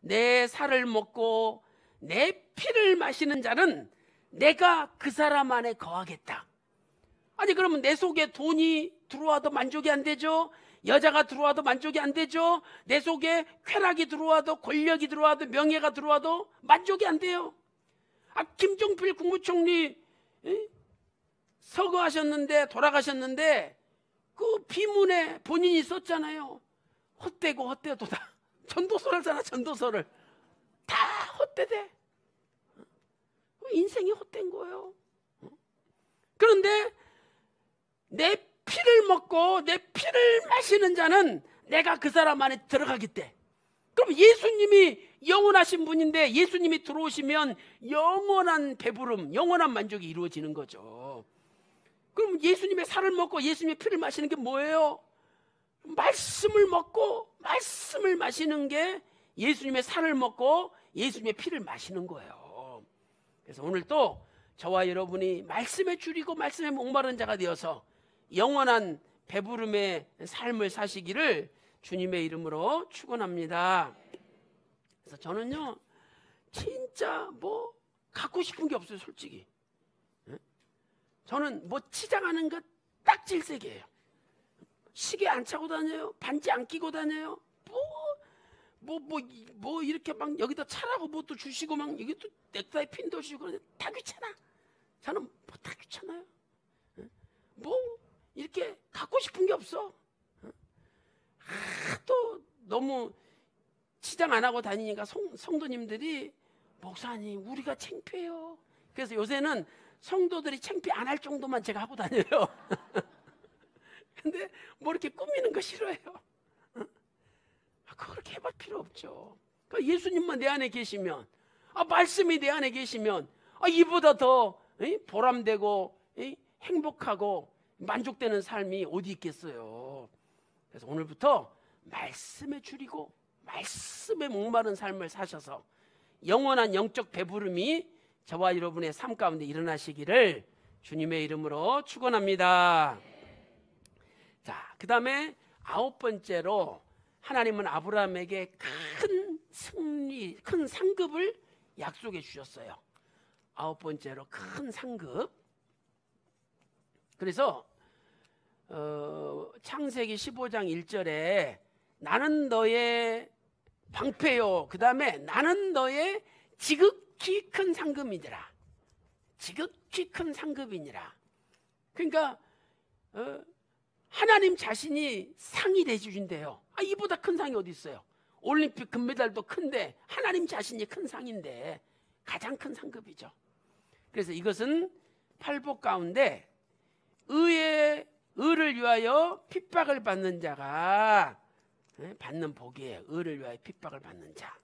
내 살을 먹고 내 피를 마시는 자는 내가 그 사람 안에 거하겠다. 아니 그러면 내 속에 돈이 들어와도 만족이 안 되죠? 여자가 들어와도 만족이 안 되죠? 내 속에 쾌락이 들어와도, 권력이 들어와도, 명예가 들어와도 만족이 안 돼요. 김종필 국무총리 서거하셨는데, 돌아가셨는데 그 비문에 본인이 썼잖아요. 헛되고 헛되도다. 전도서를 써라. 전도서를 다 헛되대. 인생이 헛된 거예요. 그런데 내 피를 먹고 내 피를 마시는 자는 내가 그 사람 안에 들어가겠대. 그럼 예수님이 영원하신 분인데 예수님이 들어오시면 영원한 배부름, 영원한 만족이 이루어지는 거죠. 그럼 예수님의 살을 먹고 예수님의 피를 마시는 게 뭐예요? 말씀을 먹고 말씀을 마시는 게 예수님의 살을 먹고 예수님의 피를 마시는 거예요. 그래서 오늘 또 저와 여러분이 말씀에 줄이고 말씀에 목마른 자가 되어서 영원한 배부름의 삶을 사시기를 주님의 이름으로 축원합니다. 그래서 저는요 진짜 뭐 갖고 싶은 게 없어요. 솔직히 저는 뭐 치장하는 것 딱 질색이에요. 시계 안 차고 다녀요. 반지 안 끼고 다녀요. 뭐 이렇게 막 여기다 차라고 뭐 또 주시고 막 여기 또 넥타이 핀도 주시고 그러는데 다 귀찮아. 저는 뭐 다 귀찮아요. 뭐 이렇게 갖고 싶은 게 없어. 또 너무 치장 안 하고 다니니까 성도님들이 목사님 우리가 창피해요. 그래서 요새는 성도들이 창피 안 할 정도만 제가 하고 다녀요. 근데 뭐 이렇게 꾸미는 거 싫어해요. 그렇게 해볼 필요 없죠. 그러니까 예수님만 내 안에 계시면, 말씀이 내 안에 계시면 이보다 더 보람되고 행복하고 만족되는 삶이 어디 있겠어요. 그래서 오늘부터 말씀에 줄이고 말씀에 목마른 삶을 사셔서 영원한 영적 배부름이 저와 여러분의 삶 가운데 일어나시기를 주님의 이름으로 축원합니다. 자, 그 다음에 9번째로 하나님은 아브라함에게 큰 승리, 큰 상급을 약속해 주셨어요. 9번째로 큰 상급. 그래서 창세기 15장 1절에 나는 너의 방패요. 그 다음에 나는 너의 지극히 큰 상급이니라. 지극히 큰 상급이니라. 그러니까 하나님 자신이 상이 되주신대요. 이보다 큰 상이 어디 있어요? 올림픽 금메달도 큰데 하나님 자신이 큰 상인데 가장 큰 상급이죠. 그래서 이것은 팔복 가운데 의를 위하여 핍박을 받는 자가 받는 복이에요. 의를 위하여 핍박을 받는 자.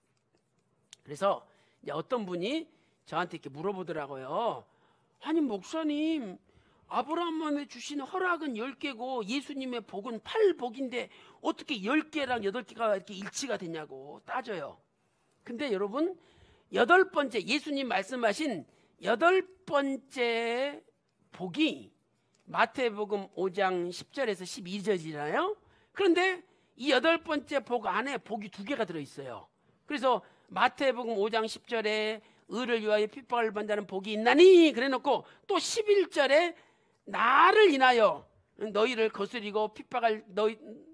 그래서 이제 어떤 분이 저한테 이렇게 물어보더라고요. 아니 목사님, 아브라함한테 주신 허락은 10개고 예수님의 복은 8복인데 어떻게 10개랑 8개가 이렇게 일치가 되냐고 따져요. 근데 여러분 8번째 예수님 말씀하신 8번째 복이 마태복음 5장 10절에서 12절이잖아요. 그런데 이 8번째 복 안에 복이 2개가 들어있어요. 그래서 마태복음 5장 10절에 의를 위하여 핍박을 받는 복이 있나니 그래놓고 또 11절에 나를 인하여 너희를 거스리고 핍박할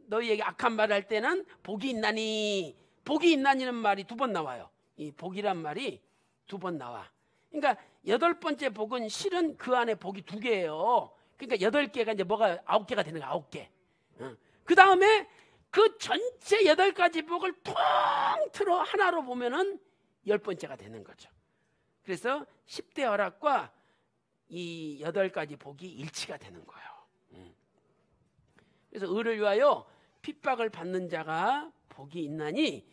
너희에게 악한 말을 할 때는 복이 있나니. 복이 있나니는 말이 2번 나와요. 이 복이란 말이 2번 나와. 그러니까 8번째 복은 실은 그 안에 복이 2개예요. 그러니까 8개가 이제 뭐가 9개가 되는 거야. 9개. 그 다음에 그 전체 8가지 복을 통틀어 하나로 보면은 10번째가 되는 거죠. 그래서 10대 허락과 이 8가지 복이 일치가 되는 거예요. 그래서 의를 위하여 핍박을 받는 자가 복이 있나니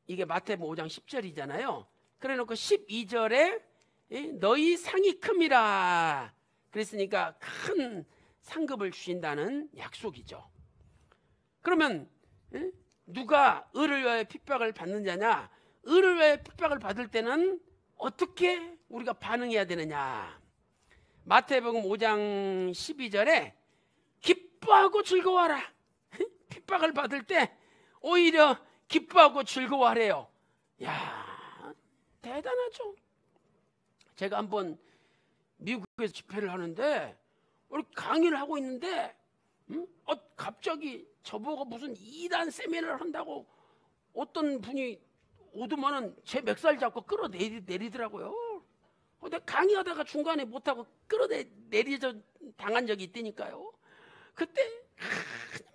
이게 마태복음 5장 10절이잖아요. 그래 놓고 12절에 너희 상이 큼이라 그랬으니까 큰 상급을 주신다는 약속이죠. 그러면 누가 의를 위하여 핍박을 받는 자냐? 의를 위하여 핍박을 받을 때는 어떻게 우리가 반응해야 되느냐? 마태복음 5장 12절에 기뻐하고 즐거워하라. 핍박을 받을 때 오히려 기뻐하고 즐거워하래요. 야, 대단하죠. 제가 한번 미국에서 집회를 하는데 강의를 하고 있는데 갑자기 저보고 무슨 2단 세미나를 한다고 어떤 분이 오더만은 제 맥살 잡고 끌어내리더라고요. 근데 강의하다가 중간에 못하고 끌어내리져 당한 적이 있다니까요. 그때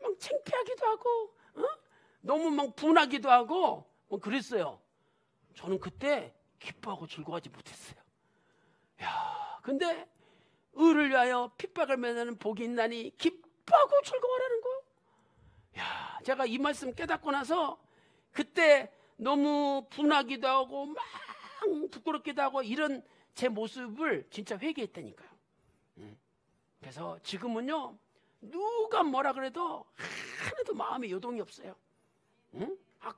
막 창피하기도 하고 너무 막 분하기도 하고 그랬어요. 저는 그때 기뻐하고 즐거워하지 못했어요. 야, 근데 의를 위하여 핍박을 면하는 복이 있나니 기뻐하고 즐거워하라는 거예요. 야, 제가 이 말씀 깨닫고 나서 그때 너무 분하기도 하고 막 부끄럽기도 하고 이런 제 모습을 진짜 회개했다니까요. 그래서 지금은요, 누가 뭐라 그래도 하나도 마음에 요동이 없어요.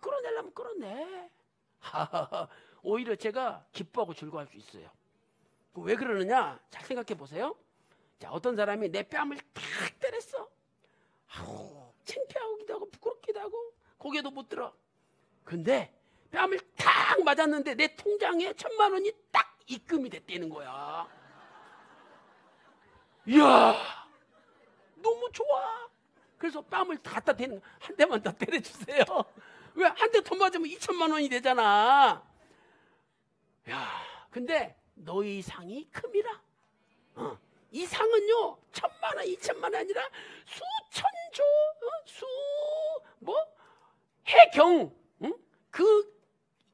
끌어내려면 끌어내. 오히려 제가 기뻐하고 즐거워할 수 있어요. 왜 그러느냐? 잘 생각해 보세요. 자, 어떤 사람이 내 뺨을 탁 때렸어. 창피하기도 하고 부끄럽기도 하고 고개도 못 들어. 근데 뺨을 탁 맞았는데 내 통장에 1,000만 원이 딱 입금이 됐다는 거야. 이야, 너무 좋아. 그래서 뺨을 다 갖다 대는, 한 대만 더 때려주세요. 왜? 한 대 더 맞으면 2,000만 원이 되잖아. 야, 근데 너희 상이 큼이라. 이 상은요 1,000만 원, 2,000만 원 아니라 수천조, 해경, 그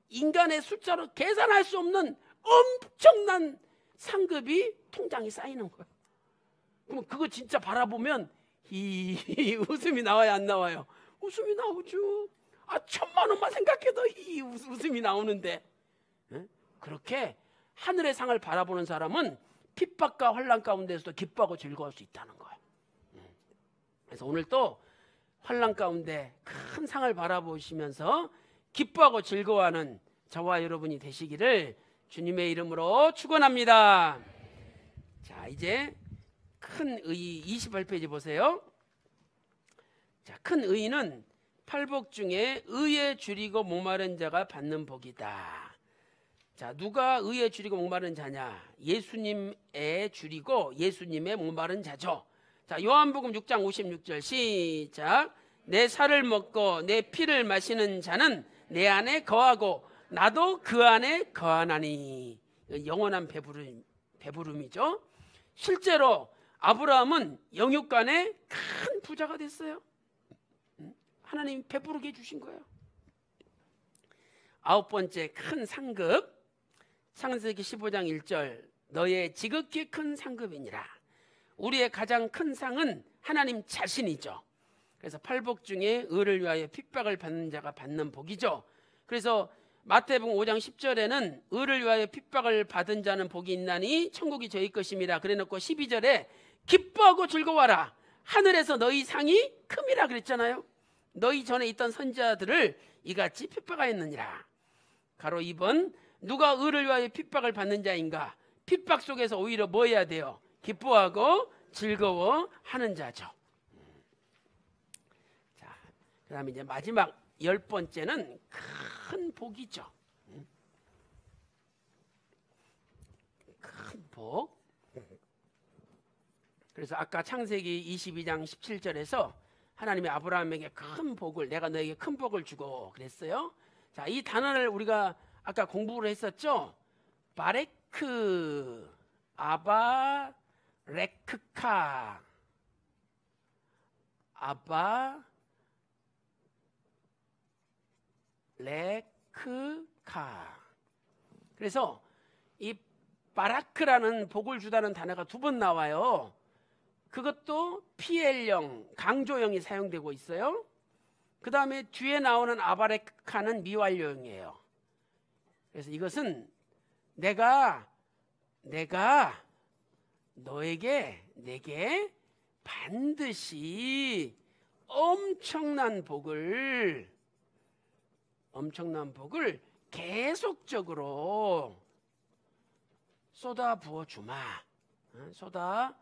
인간의 숫자로 계산할 수 없는 엄청난 상급이 통장에 쌓이는 거예요. 그럼 그거 진짜 바라보면 이 웃음이 나와요, 안 나와요? 웃음이 나오죠. 1,000만 원만 생각해도 이 웃음이 나오는데, 그렇게 하늘의 상을 바라보는 사람은 핍박과 환난 가운데서도 기뻐하고 즐거워할 수 있다는 거예요. 그래서 오늘 또 환난 가운데 큰 상을 바라보시면서 기뻐하고 즐거워하는 저와 여러분이 되시기를 주님의 이름으로 축원합니다. 자, 이제 큰 의 28페이지 보세요. 자, 큰 의는 팔복 중에 의에 줄이고 목마른 자가 받는 복이다. 자, 누가 의에 줄이고 목마른 자냐? 예수님에 줄이고 예수님의 목마른 자죠. 자, 요한복음 6장 56절 시작. 내 살을 먹고 내 피를 마시는 자는 내 안에 거하고 나도 그 안에 거하나니. 영원한 배부름이죠. 실제로 아브라함은 영육간에 큰 부자가 됐어요. 하나님이 배부르게 해주신 거예요. 9번째 큰 상급, 창세기 15장 1절, 너의 지극히 큰 상급이니라. 우리의 가장 큰 상은 하나님 자신이죠. 그래서 팔복 중에 의를 위하여 핍박을 받는 자가 받는 복이죠. 그래서 마태복음 5장 10절에는 의를 위하여 핍박을 받은 자는 복이 있나니 천국이 저희 것임이라 그래놓고 12절에 기뻐하고 즐거워하라. 하늘에서 너희 상이 큼이라 그랬잖아요. 너희 전에 있던 선지자들을 이같이 핍박하였느니라. 가로 2번, 누가 의를 위하여 핍박을 받는 자인가? 핍박 속에서 오히려 뭐 해야 돼요? 기뻐하고 즐거워하는 자죠. 자, 그 다음에 이제 마지막 10번째는 큰 복이죠. 큰 복. 그래서 아까 창세기 22장 17절에서 하나님이 아브라함에게 큰 복을, 내가 너에게 큰 복을 주고 그랬어요. 자, 이 단어를 우리가 아까 공부를 했었죠. 바레크, 아바레크카, 아바레크카. 그래서 이 바라크라는 복을 주다는 단어가 2번 나와요. 그것도 PL형, 강조형이 사용되고 있어요. 그 다음에 뒤에 나오는 아바레카는 미완료형이에요. 그래서 이것은 내가 내게 반드시 엄청난 복을 계속적으로 쏟아 부어 주마. 쏟아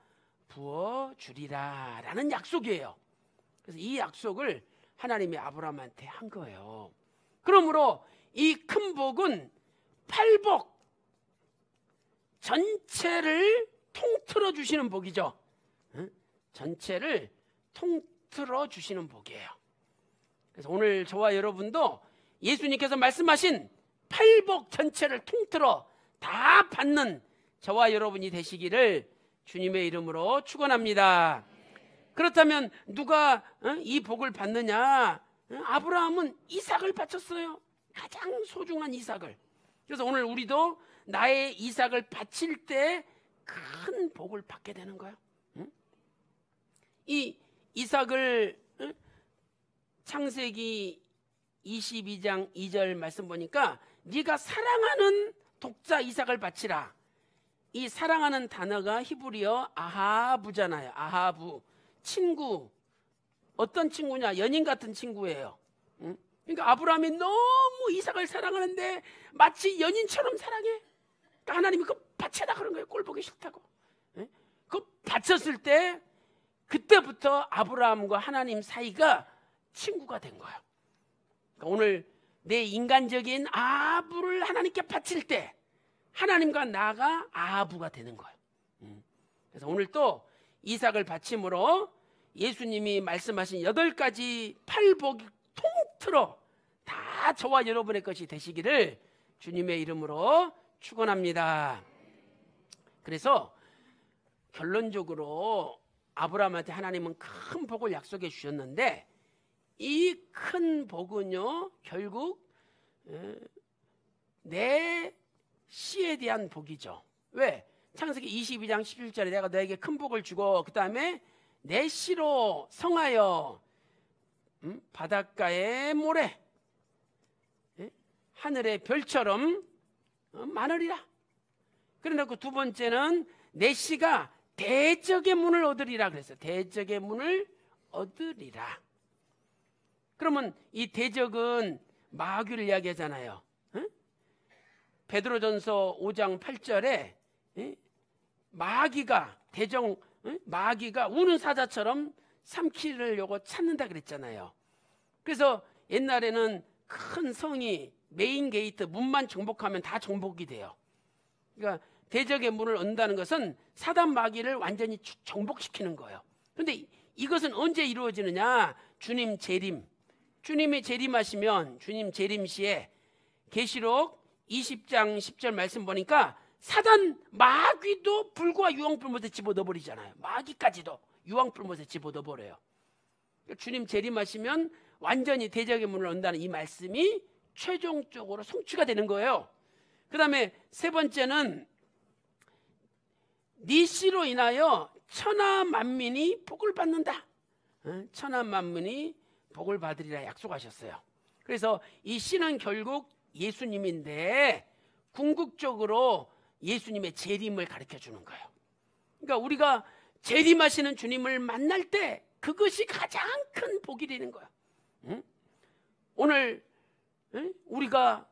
부어 주리라 라는 약속이에요. 그래서 이 약속을 하나님이 아브라함한테 한 거예요. 그러므로 이 큰 복은 팔복 전체를 통틀어 주시는 복이죠. 전체를 통틀어 주시는 복이에요. 그래서 오늘 저와 여러분도 예수님께서 말씀하신 팔복 전체를 통틀어 다 받는 저와 여러분이 되시기를 주님의 이름으로 축원합니다. 그렇다면 누가 이 복을 받느냐? 아브라함은 이삭을 바쳤어요. 가장 소중한 이삭을. 그래서 오늘 우리도 나의 이삭을 바칠 때 큰 복을 받게 되는 거예요. 이 이삭을 창세기 22장 2절 말씀 보니까 네가 사랑하는 독자 이삭을 바치라. 이 사랑하는 단어가 히브리어 아하부잖아요. 아하부, 친구. 어떤 친구냐? 연인 같은 친구예요. 그러니까 아브라함이 너무 이삭을 사랑하는데 마치 연인처럼 사랑해. 그러니까 하나님이 그거 바쳐라 그런 거예요. 꼴 보기 싫다고. 그거 바쳤을 때 그때부터 아브라함과 하나님 사이가 친구가 된 거예요. 그러니까 오늘 내 인간적인 아부를 하나님께 바칠 때 하나님과 나가 아부가 되는 거예요. 그래서 오늘 또 이삭을 바침으로 예수님이 말씀하신 8가지 팔복이 통틀어 다 저와 여러분의 것이 되시기를 주님의 이름으로 축원합니다. 그래서 결론적으로 아브라함한테 하나님은 큰 복을 약속해 주셨는데 이 큰 복은요 결국 내 씨에 대한 복이죠. 왜? 창세기 22장 11절에 내가 너에게 큰 복을 주고 그 다음에 내 씨로 성하여 바닷가의 모래 하늘의 별처럼 많으리라. 그래놓고 두 번째는 내 씨가 대적의 문을 얻으리라 그랬어요. 대적의 문을 얻으리라. 그러면 이 대적은 마귀를 이야기하잖아요. 베드로전서 5장 8절에 마귀가 마귀가 우는 사자처럼 삼키려고 찾는다 그랬잖아요. 그래서 옛날에는 큰 성이 메인 게이트 문만 정복하면 다 정복이 돼요. 그러니까 대적의 문을 얻는다는 것은 사단 마귀를 완전히 정복시키는 거예요. 그런데 이것은 언제 이루어지느냐? 주님 재림. 주님이 재림하시면 주님 재림 시에 계시록 20장 10절 말씀 보니까 사단 마귀도 불과 유황불 못에 집어넣어버리잖아요. 마귀까지도 유황불 못에 집어넣어버려요. 주님 재림하시면 완전히 대적의 문을 얻는다는 이 말씀이 최종적으로 성취가 되는 거예요. 그 다음에 세 번째는 네 씨로 인하여 천하 만민이 복을 받는다. 천하 만민이 복을 받으리라 약속하셨어요. 그래서 이 씨는 결국 예수님인데 궁극적으로 예수님의 재림을 가르쳐 주는 거예요. 그러니까 우리가 재림하시는 주님을 만날 때 그것이 가장 큰 복이 되는 거예요. 오늘 우리가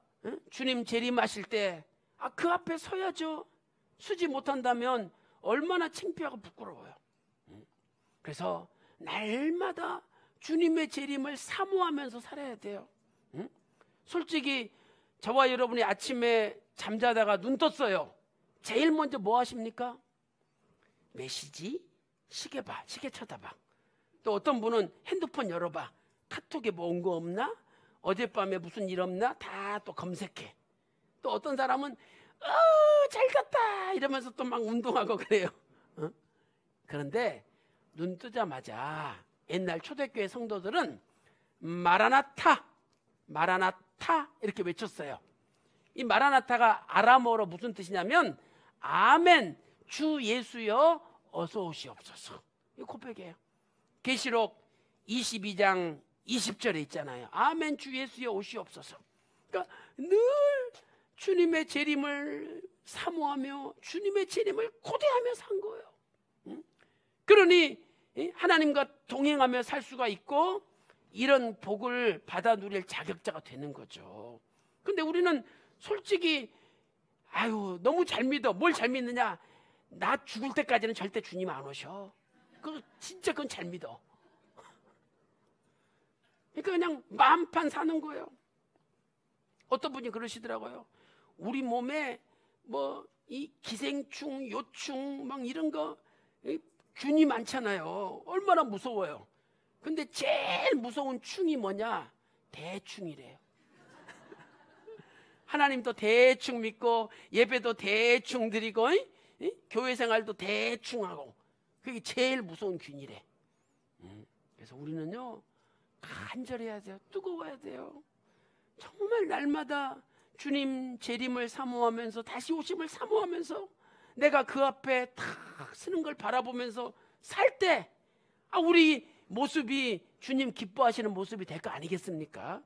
주님 재림하실 때 그 앞에 서야죠. 서지 못한다면 얼마나 창피하고 부끄러워요. 그래서 날마다 주님의 재림을 사모하면서 살아야 돼요. 솔직히 저와 여러분이 아침에 잠자다가 눈 떴어요. 제일 먼저 뭐 하십니까? 메시지? 시계 봐. 시계 쳐다봐. 또 어떤 분은 핸드폰 열어봐. 카톡에 뭐 온 거 없나? 어젯밤에 무슨 일 없나? 다 또 검색해. 또 어떤 사람은 잘 잤다 이러면서 또 막 운동하고 그래요. 그런데 눈 뜨자마자 옛날 초대교회 성도들은 마라나타 마라나타 이렇게 외쳤어요. 이 마라나타가 아람어로 무슨 뜻이냐면 아멘 주 예수여 어서 오시옵소서. 이 고백이에요. 계시록 22장 20절에 있잖아요. 아멘 주 예수여 오시옵소서. 그러니까 늘 주님의 재림을 사모하며 주님의 재림을 고대하며 산 거예요. 그러니 하나님과 동행하며 살 수가 있고 이런 복을 받아 누릴 자격자가 되는 거죠. 근데 우리는 솔직히 너무 잘 믿어. 뭘 잘 믿느냐? 나 죽을 때까지는 절대 주님 안 오셔. 그건 잘 믿어. 그러니까 그냥 마음판 사는 거예요. 어떤 분이 그러시더라고요. 우리 몸에 뭐 이 기생충, 요충 막 이런 거 균이 많잖아요. 얼마나 무서워요. 근데 제일 무서운 충이 뭐냐? 대충이래요. 하나님도 대충 믿고 예배도 대충 드리고 교회 생활도 대충 하고, 그게 제일 무서운 균이래. 그래서 우리는요 간절해야 돼요. 뜨거워야 돼요. 정말 날마다 주님 재림을 사모하면서, 다시 오심을 사모하면서, 내가 그 앞에 탁 서는 걸 바라보면서 살 때 우리 모습이 주님 기뻐하시는 모습이 될 거 아니겠습니까?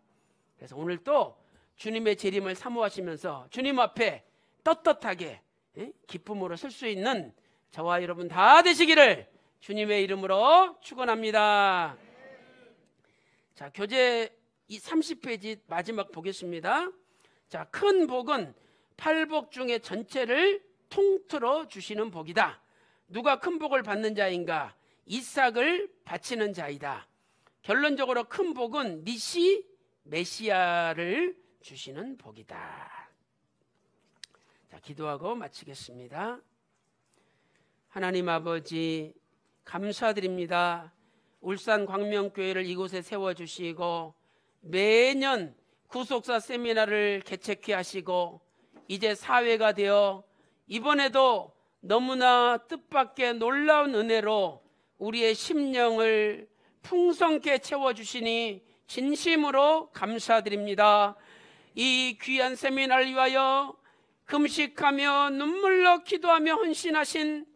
그래서 오늘 또 주님의 재림을 사모하시면서 주님 앞에 떳떳하게 기쁨으로 설 수 있는 저와 여러분 다 되시기를 주님의 이름으로 축원합니다. 자, 교재 30페이지 마지막 보겠습니다. 자, 큰 복은 8복 중에 전체를 통틀어 주시는 복이다. 누가 큰 복을 받는 자인가? 이삭을 바치는 자이다. 결론적으로 큰 복은 니시 메시아를 주시는 복이다. 자, 기도하고 마치겠습니다. 하나님 아버지, 감사드립니다. 울산 광명교회를 이곳에 세워주시고 매년 구속사 세미나를 개최케 하시고 이제 사회가 되어 이번에도 너무나 뜻밖의 놀라운 은혜로 우리의 심령을 풍성케 채워주시니 진심으로 감사드립니다. 이 귀한 세미나를 위하여 금식하며 눈물로 기도하며 헌신하신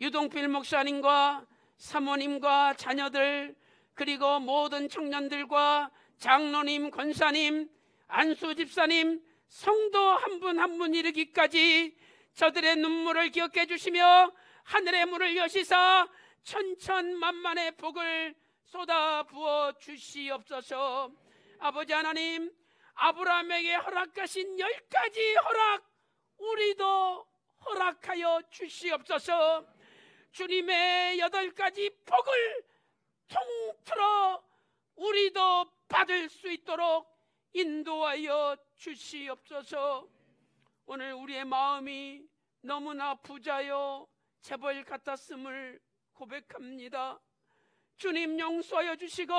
유동필 목사님과 사모님과 자녀들, 그리고 모든 청년들과 장로님, 권사님, 안수 집사님, 성도 한 분 한 분 이르기까지 저들의 눈물을 기억해 주시며 하늘의 문을 여시사 천천만만의 복을 쏟아 부어 주시옵소서. 아버지 하나님, 아브라함에게 허락하신 10가지 허락 우리도 허락하여 주시옵소서. 주님의 8가지 복을 통틀어 우리도 받을 수 있도록 인도하여 주시옵소서. 오늘 우리의 마음이 너무나 부자요 재벌 같았음을 고백합니다. 주님 용서하여 주시고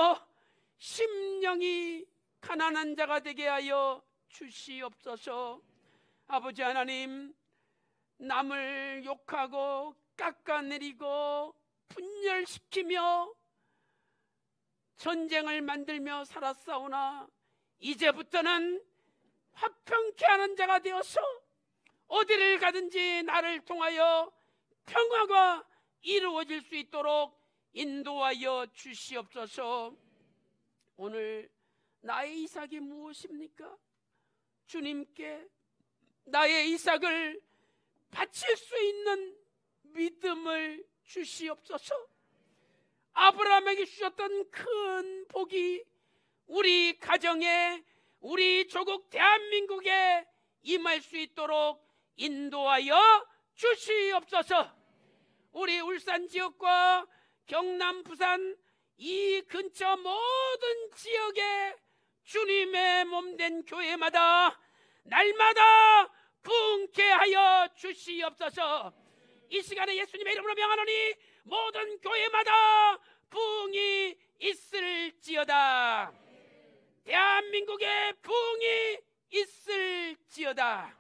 심령이 가난한 자가 되게 하여 주시옵소서. 아버지 하나님, 남을 욕하고 깎아내리고 분열시키며 전쟁을 만들며 살았사오나 이제부터는 화평케 하는 자가 되어서 어디를 가든지 나를 통하여 평화가 이루어질 수 있도록 인도하여 주시옵소서. 오늘 나의 이삭이 무엇입니까? 주님께 나의 이삭을 바칠 수 있는 믿음을 주시옵소서. 아브라함에게 주셨던 큰 복이 우리 가정에, 우리 조국 대한민국에 임할 수 있도록 인도하여 주시옵소서. 우리 울산 지역과 경남, 부산 이 근처 모든 지역에 주님의 몸된 교회마다 날마다 부흥케 하여 주시옵소서. 이 시간에 예수님의 이름으로 명하노니 모든 교회마다 부흥이 있을지어다. 대한민국에 부흥이 있을지어다.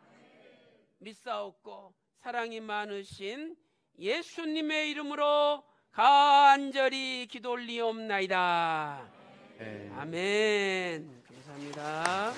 믿사옵고 사랑이 많으신 예수님의 이름으로 간절히 기도 올리옵나이다. 아멘. 감사합니다.